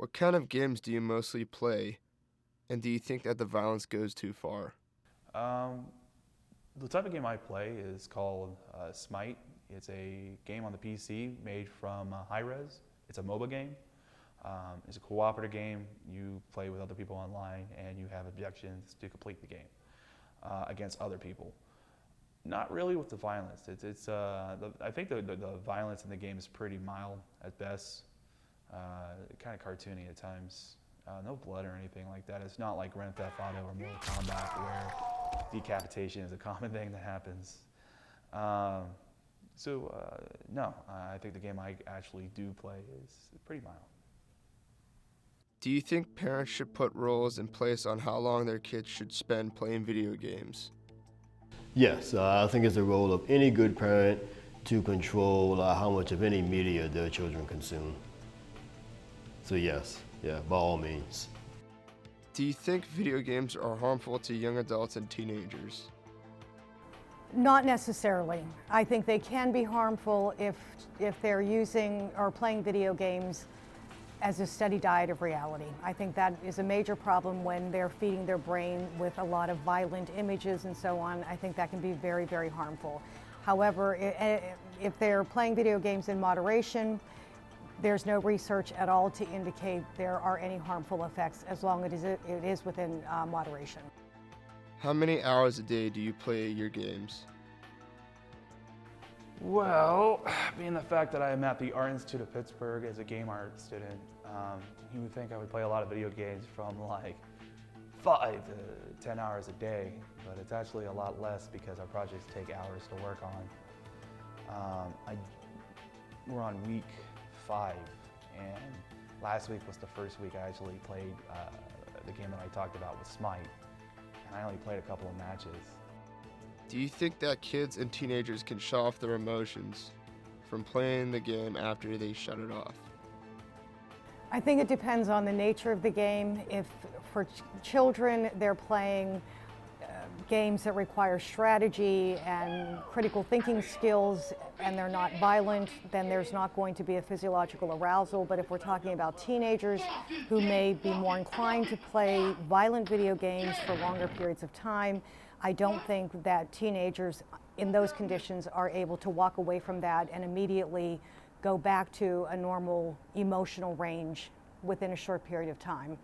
What kind of games do you mostly play, and do you think that the violence goes too far? Um, the type of game I play is called Smite. It's a game on the PC made from Hi-Rez. It's a MOBA game. It's a cooperative game. You play with other people online, and you have objectives to complete the game against other people. Not really with the violence. I think the violence in the game is pretty mild at best. Kind of cartoony at times. No blood or anything like that. It's not like Grand Theft Auto or Mortal Kombat where decapitation is a common thing that happens. No, I think the game I actually do play is pretty mild. Do you think parents should put rules in place on how long their kids should spend playing video games? Yes, I think it's the role of any good parent to control how much of any media their children consume. So yes, yeah, by all means. Do you think video games are harmful to young adults and teenagers? Not necessarily. I think they can be harmful if they're using or playing video games as a steady diet of reality. I think that is a major problem when they're feeding their brain with a lot of violent images and so on. I think that can be very, very harmful. However, if they're playing video games in moderation, there's no research at all to indicate there are any harmful effects as long as it is within moderation. How many hours a day do you play your games? Well, being the fact that I am at the Art Institute of Pittsburgh as a game art student, you would think I would play a lot of video games from like 5 to 10 hours a day, but it's actually a lot less because our projects take hours to work on. We're on week 5, and last week was the first week I actually played the game that I talked about with Smite, and I only played a couple of matches. Do you think that kids and teenagers can shut off their emotions from playing the game after they shut it off? I think it depends on the nature of the game. If for children they're playing games that require strategy and critical thinking skills and they're not violent, then there's not going to be a physiological arousal. But if we're talking about teenagers who may be more inclined to play violent video games for longer periods of time, I don't think that teenagers in those conditions are able to walk away from that and immediately go back to a normal emotional range within a short period of time.